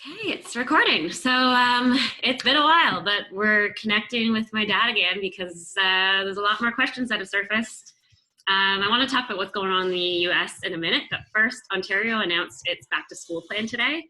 Okay, it's recording. So it's been a while, but we're connecting with my dad again because there's a lot more questions that have surfaced. I want to talk about what's going on in the US in a minute, but first, Ontario announced its back to school plan today.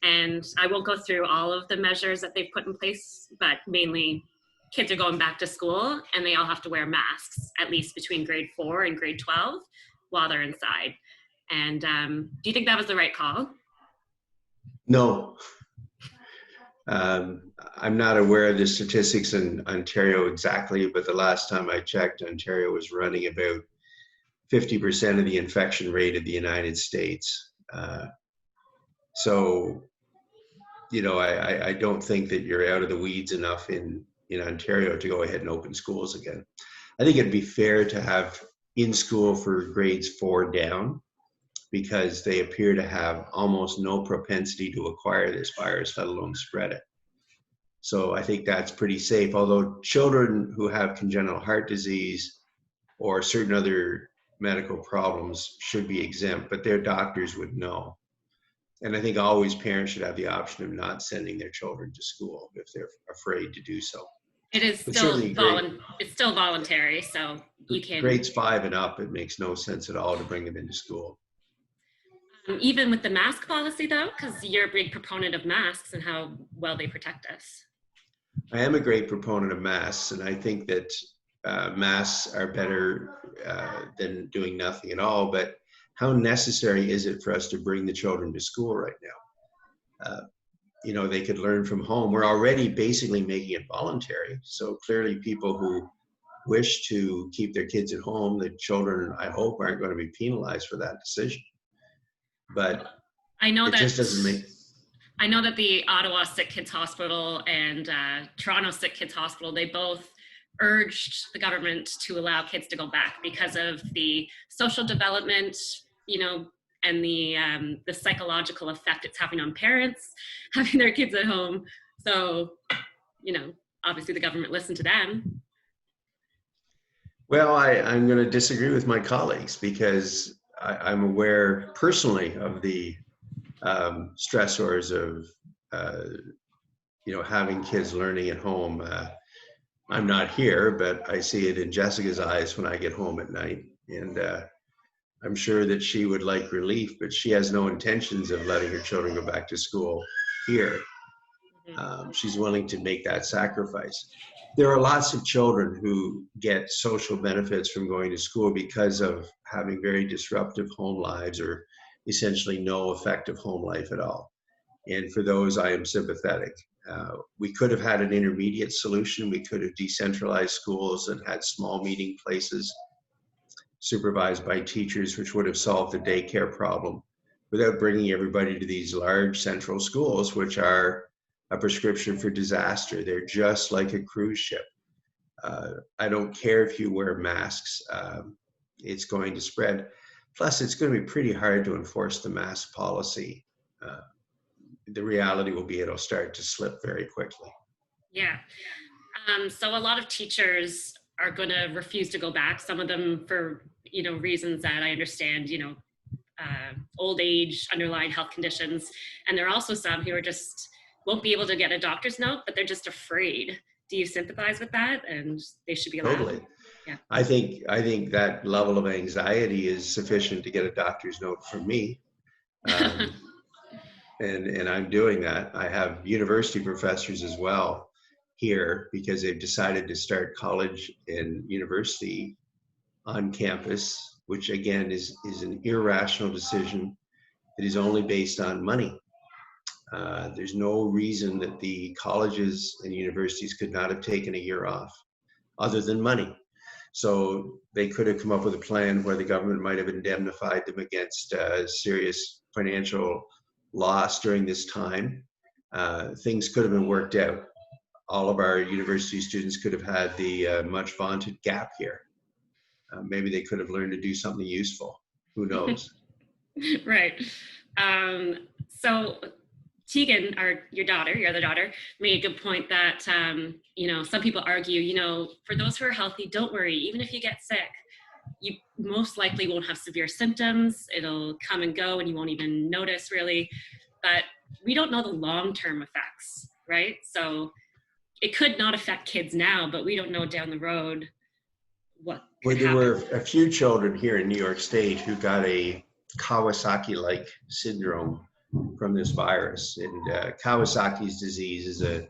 And I won't go through all of the measures that they've put in place, but mainly kids are going back to school and they all have to wear masks, at least between grade 4 and grade 12 while they're inside. And do you think that was the right call? No, I'm not aware of the statistics in Ontario exactly, but the last time I checked, Ontario was running about 50% of the infection rate of the United States. So, I don't think that you're out of the weeds enough in Ontario to go ahead and open schools again. I think it'd be fair to have in school for grades 4 down, because they appear to have almost no propensity to acquire this virus, let alone spread it. So I think that's pretty safe, although children who have congenital heart disease or certain other medical problems should be exempt, but their doctors would know. And I think always parents should have the option of not sending their children to school if they're afraid to do so. It is But still certainly it's still voluntary, so you can. grades 5 and up, it makes no sense at all to bring them into school. Even with the mask policy, though, because you're a big proponent of masks and how well they protect us. I am a great proponent of masks, and I think that masks are better than doing nothing at all. But how necessary is it for us to bring the children to school right now? They could learn from home. We're already basically making it voluntary. So clearly people who wish to keep their kids at home, the children, I hope, aren't going to be penalized for that decision. But I know it just doesn't make. I know that the Ottawa Sick Kids Hospital and Toronto Sick Kids Hospital, they both urged the government to allow kids to go back because of the social development, and the psychological effect it's having on parents having their kids at home. So, obviously the government listened to them. Well, I'm going to disagree with my colleagues because I'm aware personally of the stressors of having kids learning at home. I'm not here, but I see it in Jessica's eyes when I get home at night, and I'm sure that she would like relief, but she has no intentions of letting her children go back to school here. She's willing to make that sacrifice. There are lots of children who get social benefits from going to school because of having very disruptive home lives or essentially no effective home life at all. And for those, I am sympathetic. We could have had an intermediate solution. We could have decentralized schools and had small meeting places supervised by teachers, which would have solved the daycare problem without bringing everybody to these large central schools, which are a prescription for disaster. They're just like a cruise ship. I don't care if you wear masks. It's going to spread. Plus, it's going to be pretty hard to enforce the mask policy. The reality will be it'll start to slip very quickly. Yeah. So a lot of teachers are going to refuse to go back. Some of them for, reasons that I understand, old age, underlying health conditions. And there are also some who are just won't be able to get a doctor's note, but they're just afraid. Do you sympathize with that? And they should be allowed? Totally. Yeah. I think that level of anxiety is sufficient to get a doctor's note from me. And I'm doing that. I have university professors as well here because they've decided to start college and university on campus, which again is an irrational decision that is only based on money. There's no reason that the colleges and universities could not have taken a year off other than money. So they could have come up with a plan where the government might have indemnified them against serious financial loss during this time. Things could have been worked out. All of our university students could have had the much vaunted gap year. Maybe they could have learned to do something useful. Who knows? Right. So Tegan, your other daughter, made a good point that, some people argue, for those who are healthy, don't worry. Even if you get sick, you most likely won't have severe symptoms. It'll come and go and you won't even notice really. but we don't know the long-term effects, right? So it could not affect kids now, but we don't know down the road what Well, could there happen. were a few children here in New York State who got a Kawasaki-like syndrome from this virus. And Kawasaki's disease is a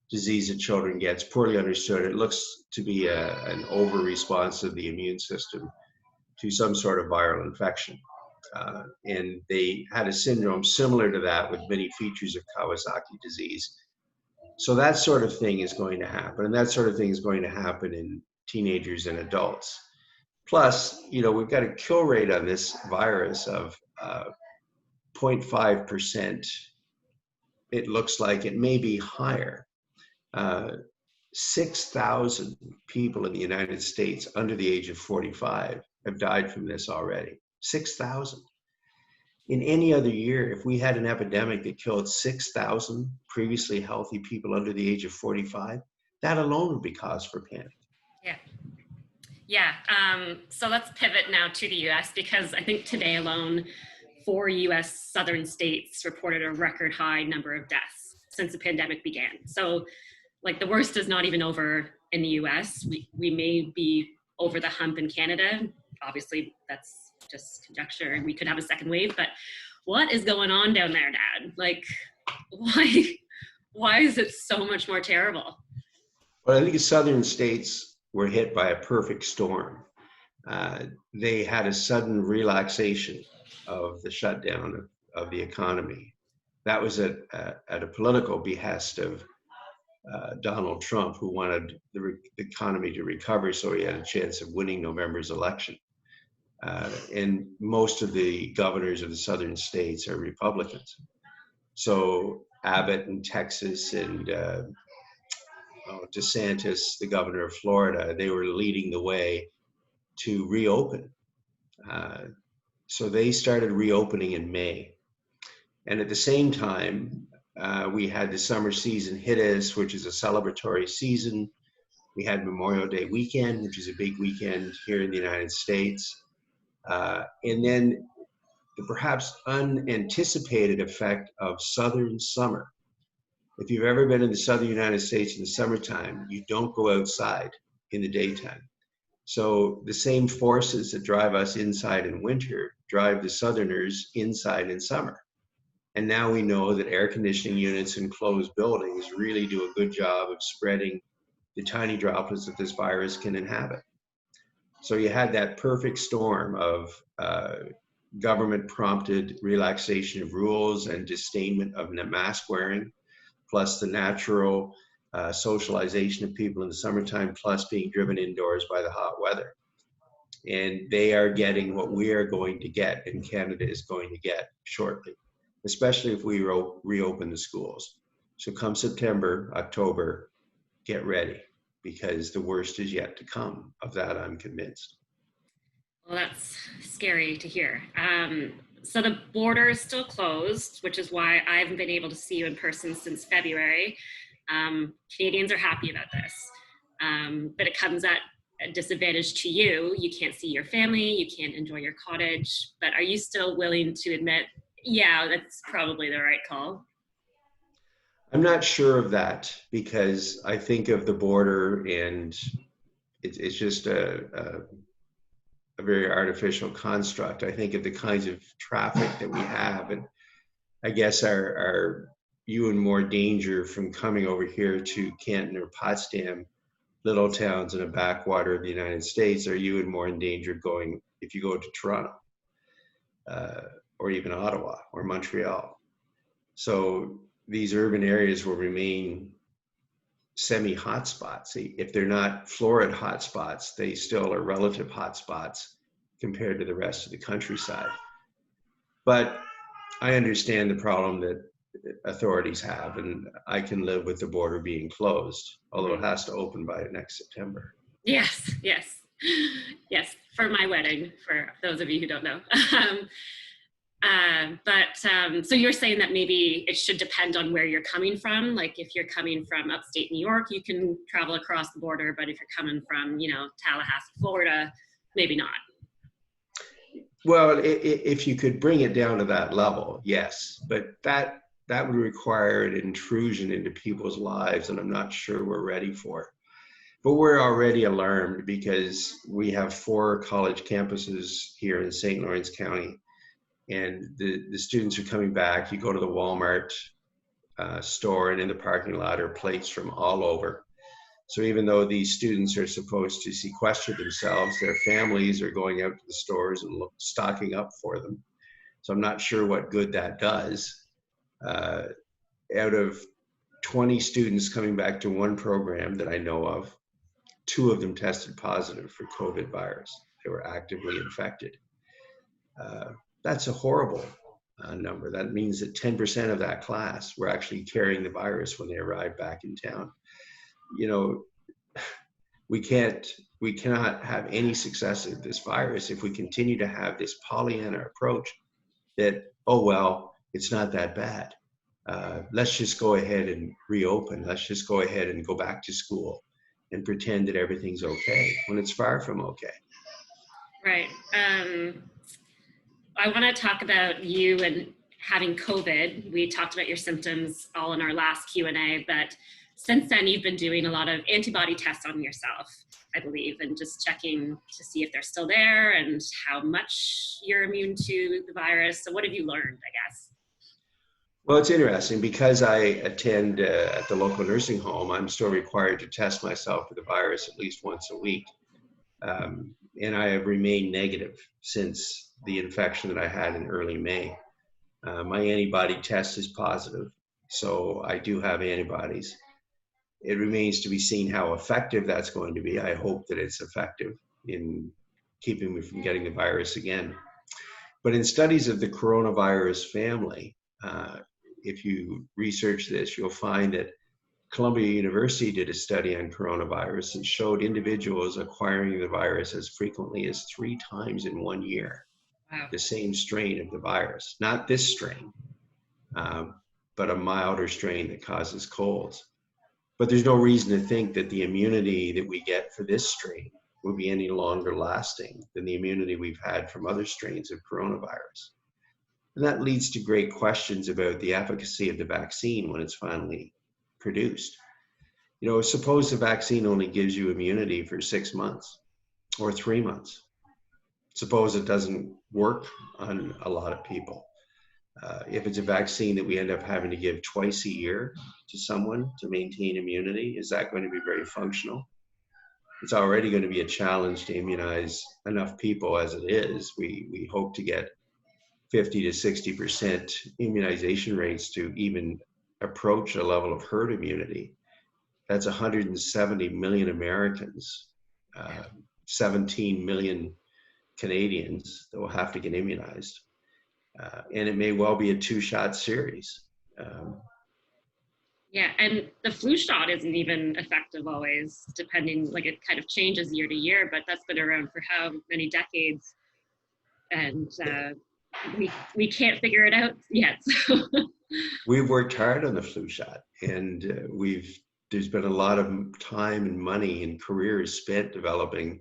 disease that children get. It's poorly understood. It looks to be an over-response of the immune system to some sort of viral infection. And they had a syndrome similar to that with many features of Kawasaki disease. So that sort of thing is going to happen. And that sort of thing is going to happen in teenagers and adults. Plus, we've got a kill rate on this virus of 0.5%. It looks like it may be higher. 6,000 people in the United States under the age of 45 have died from this already. 6,000. In any other year, if we had an epidemic that killed 6,000 previously healthy people under the age of 45, that alone would be cause for panic. Yeah. Yeah. So let's pivot now to the US, because I think today alone, 4 US southern states reported a record high number of deaths since the pandemic began. So like the worst is not even over in the US. We may be over the hump in Canada. Obviously, that's just conjecture, and we could have a second wave, but what is going on down there, Dad? Like, why is it so much more terrible? Well, I think the southern states were hit by a perfect storm. They had a sudden relaxation of the shutdown of the economy. That was at a political behest of Donald Trump, who wanted the economy to recover so he had a chance of winning November's election. And most of the governors of the southern states are Republicans. So Abbott in Texas and DeSantis, the governor of Florida, they were leading the way to reopen. So they started reopening in May. And at the same time, we had the summer season hit us, which is a celebratory season. We had Memorial Day weekend, which is a big weekend here in the United States. And then the perhaps unanticipated effect of southern summer. If you've ever been in the southern United States in the summertime, you don't go outside in the daytime. So the same forces that drive us inside in winter drive the southerners inside in summer. And now we know that air conditioning units in closed buildings really do a good job of spreading the tiny droplets that this virus can inhabit. So you had that perfect storm of government prompted relaxation of rules and disdainment of mask wearing, plus the natural socialization of people in the summertime, plus being driven indoors by the hot weather. And they are getting what we are going to get and Canada is going to get shortly, especially if we reopen the schools. So come September, October, get ready, because the worst is yet to come. Of that, I'm convinced. Well, that's scary to hear. So the border is still closed, which is why I haven't been able to see you in person since February. Canadians are happy about this, but it comes at a disadvantage to you. You can't see your family, you can't enjoy your cottage, but are you still willing to admit, yeah, that's probably the right call? I'm not sure of that, because I think of the border and it's just a very artificial construct. I think of the kinds of traffic that we have, and I guess are you in more danger from coming over here to Canton or Potsdam, little towns in a backwater of the United States? Are you in more in danger going if you go to Toronto or even Ottawa or Montreal? So these urban areas will remain semi-hotspots. If they're not florid hotspots, they still are relative hotspots compared to the rest of the countryside. But I understand the problem that authorities have, and I can live with the border being closed, although it has to open by next September. Yes, yes, yes, for my wedding, for those of you who don't know. So you're saying that maybe it should depend on where you're coming from. Like if you're coming from upstate New York, you can travel across the border, but if you're coming from, Tallahassee, Florida, maybe not. Well, if you could bring it down to that level, yes. But that that would require an intrusion into people's lives, and I'm not sure we're ready for. But we're already alarmed because we have 4 college campuses here in St. Lawrence County, and the students are coming back. You go to the Walmart store, and in the parking lot are plates from all over. So even though these students are supposed to sequester themselves, their families are going out to the stores and stocking up for them. So I'm not sure what good that does. Out of 20 students coming back to one program that I know of, 2 of them tested positive for COVID virus. They were actively infected. That's a horrible number. That means that 10% of that class were actually carrying the virus when they arrived back in town. You know, we cannot have any success with this virus if we continue to have this Pollyanna approach that, oh, well, it's not that bad. Let's just go ahead and reopen. Let's just go ahead and go back to school and pretend that everything's okay when it's far from okay. Right. I want to talk about you and having COVID. We talked about your symptoms all in our last Q&A, but since then you've been doing a lot of antibody tests on yourself, I believe, and just checking to see if they're still there and how much you're immune to the virus. So what have you learned, I guess? Well, it's interesting because I attend at the local nursing home. I'm still required to test myself for the virus at least once a week. And I have remained negative since the infection that I had in early May. My antibody test is positive, so I do have antibodies. It remains to be seen how effective that's going to be. I hope that it's effective in keeping me from getting the virus again. But in studies of the coronavirus family, if you research this, you'll find that Columbia University did a study on coronavirus and showed individuals acquiring the virus as frequently as 3 times in 1 year. Wow. The same strain of the virus, not this strain, but a milder strain that causes colds. But there's no reason to think that the immunity that we get for this strain will be any longer lasting than the immunity we've had from other strains of coronavirus. And that leads to great questions about the efficacy of the vaccine when it's finally produced. You know, suppose the vaccine only gives you immunity for 6 months or 3 months. Suppose it doesn't work on a lot of people. If it's a vaccine that we end up having to give twice a year to someone to maintain immunity, is that going to be very functional? It's already going to be a challenge to immunize enough people as it is. We hope to get 50 to 60% immunization rates to even approach a level of herd immunity. That's 170 million Americans, 17 million Canadians that will have to get immunized. And it may well be a 2-shot series. Yeah, and the flu shot isn't even effective always, depending, like it kind of changes year to year, but that's been around for how many decades? And we can't figure it out yet. So. We've worked hard on the flu shot, and there's been a lot of time and money and careers spent developing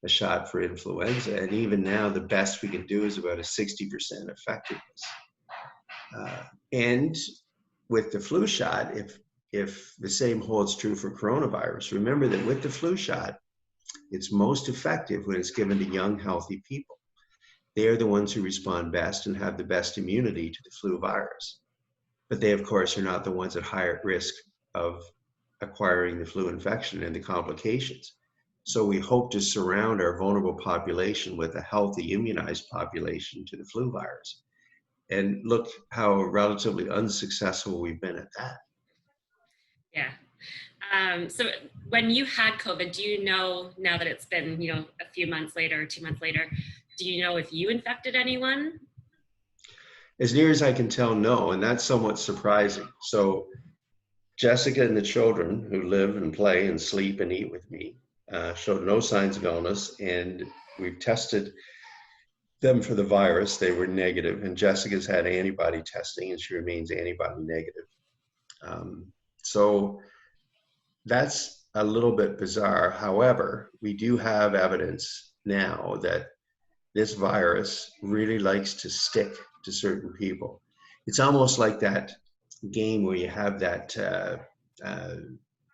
a shot for influenza, and even now the best we can do is about a 60% effectiveness. And with the flu shot, if the same holds true for coronavirus, remember that with the flu shot, it's most effective when it's given to young, healthy people. They are the ones who respond best and have the best immunity to the flu virus. But they, of course, are not the ones at higher risk of acquiring the flu infection and the complications. So we hope to surround our vulnerable population with a healthy, immunized population to the flu virus. And look how relatively unsuccessful we've been at that. Yeah. So when you had COVID, do you know, now that it's been, a few months later, 2 months later, do you know if you infected anyone? As near as I can tell, no, and that's somewhat surprising. So Jessica and the children who live and play and sleep and eat with me showed no signs of illness, and we've tested them for the virus. They were negative, and Jessica's had antibody testing and she remains antibody negative. So that's a little bit bizarre. However, we do have evidence now that this virus really likes to stick to certain people. It's almost like that game where you have that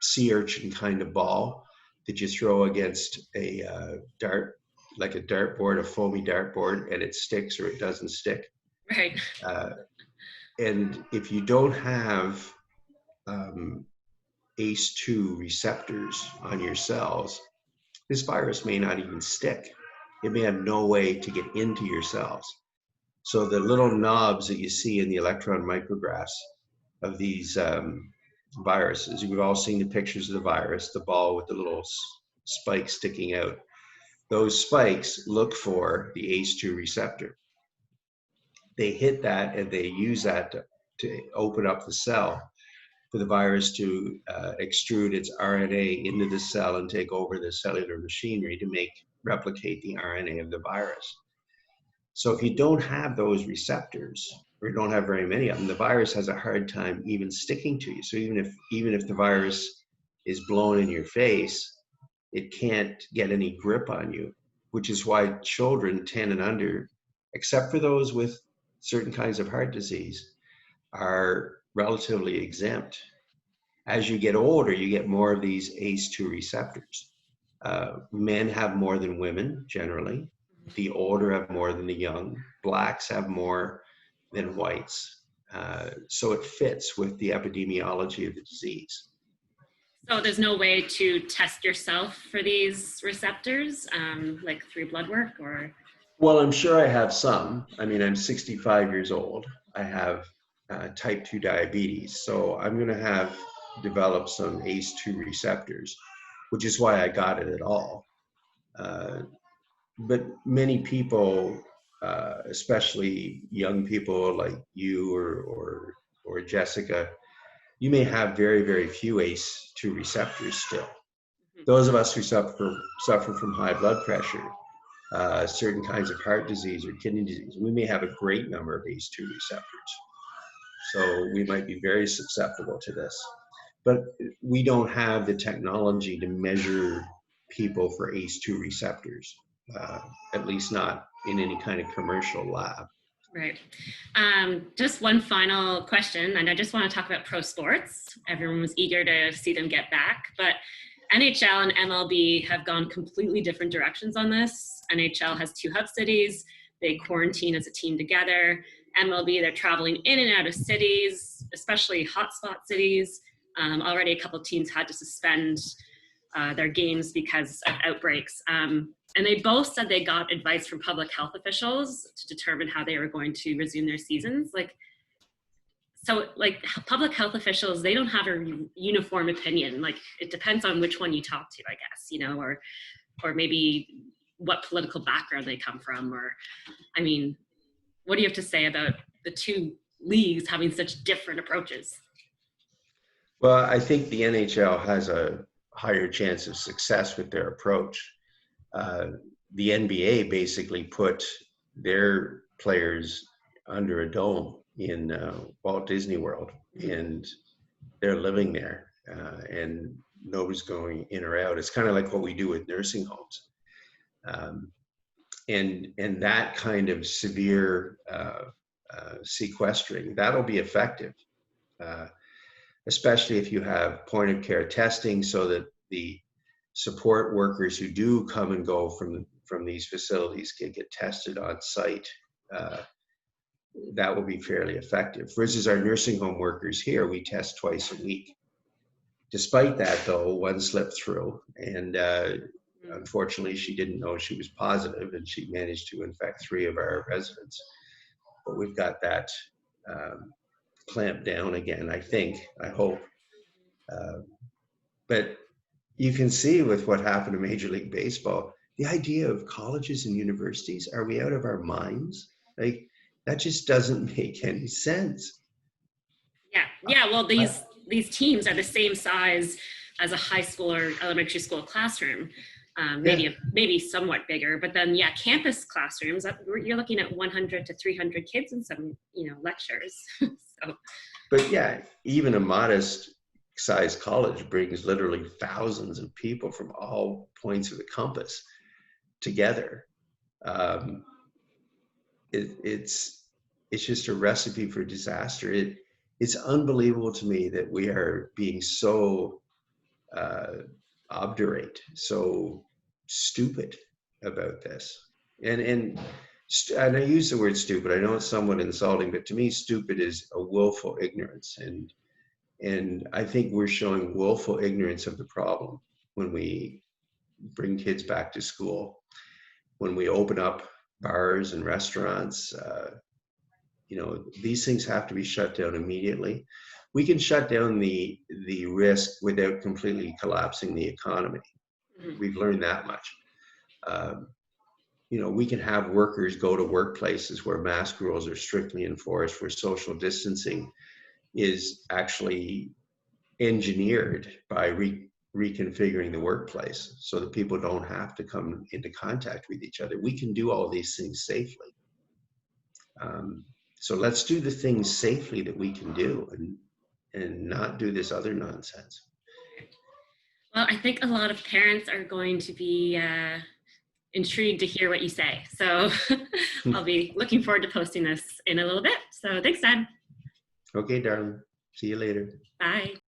sea urchin kind of ball that you throw against a dart, like a dartboard, a foamy dartboard, and it sticks or it doesn't stick. Right. Uh, and if you don't have ACE2 receptors on your cells, this virus may not even stick. It may have no way to get into your cells. So the little knobs that you see in the electron micrographs of these viruses, we've all seen the pictures of the virus, the ball with the little spikes sticking out. Those spikes look for the ACE2 receptor. They hit that and they use that to open up the cell for the virus to extrude its RNA into the cell and take over the cellular machinery to replicate the RNA of the virus. So if you don't have those receptors, or you don't have very many of them, the virus has a hard time even sticking to you. So even if the virus is blown in your face, it can't get any grip on you, which is why children 10 and under, except for those with certain kinds of heart disease, are relatively exempt. As you get older, you get more of these ACE2 receptors. Men have more than women, generally. The older have more than the young. Blacks have more than whites. So it fits with the epidemiology of the disease. So there's no way to test yourself for these receptors, like through blood work or? Well, I'm sure I have some. I mean, I'm 65 years old. I have type 2 diabetes. So I'm going to have developed some ACE2 receptors, which is why I got it at all. But many people, especially young people like you or Jessica, you may have very, very few ACE2 receptors still. Those of us who suffer from high blood pressure, certain kinds of heart disease or kidney disease, we may have a great number of ACE2 receptors. So we might be very susceptible to this. But we don't have the technology to measure people for ACE2 receptors, at least not in any kind of commercial lab. Right. Just one final question, and I just want to talk about pro sports. Everyone was eager to see them get back, but NHL and MLB have gone completely different directions on this. NHL has 2 hub cities. They quarantine as a team together. MLB, they're traveling in and out of cities, especially hotspot cities. Already a couple of teams had to suspend their games because of outbreaks. And they both said they got advice from public health officials to determine how they were going to resume their seasons. So public health officials, they don't have a uniform opinion. Like, it depends on which one you talk to, I guess, or maybe what political background they come from, or, I mean, what do you have to say about the 2 leagues having such different approaches? Well, I think the NHL has a higher chance of success with their approach. The NBA basically put their players under a dome in Walt Disney World, and they're living there, and nobody's going in or out. It's kind of like what we do with nursing homes. And that kind of severe sequestering, that'll be effective, especially if you have point of care testing so that the support workers who do come and go from these facilities can get tested on site. That will be fairly effective. Versus our nursing home workers here, we test twice a week. Despite that, though, one slipped through, and unfortunately, she didn't know she was positive, and she managed to infect 3 of our residents. But we've got that clamped down again, I hope. But you can see with what happened to Major League Baseball, the idea of colleges and universities, are we out of our minds? Like, that just doesn't make any sense. Yeah. Well, these teams are the same size as a high school or elementary school classroom, maybe somewhat bigger. But then, campus classrooms, you're looking at 100 to 300 kids in some, lectures. So. But yeah, even a modest size college brings literally thousands of people from all points of the compass together. It's just a recipe for disaster. it's unbelievable to me that we are being so obdurate, so stupid about this. And I use the word stupid. I know it's somewhat insulting, but to me, stupid is a willful ignorance. And I think we're showing willful ignorance of the problem when we bring kids back to school, when we open up bars and restaurants. These things have to be shut down immediately. We can shut down the risk without completely collapsing the economy. Mhm. We've learned that much. Um, we can have workers go to workplaces where mask rules are strictly enforced, where social distancing is actually engineered by reconfiguring the workplace so that people don't have to come into contact with each other. We can do all these things safely. So let's do the things safely that we can do, and not do this other nonsense. Well, I think a lot of parents are going to be intrigued to hear what you say. So I'll be looking forward to posting this in a little bit. So thanks, Dad. Okay, darling. See you later. Bye.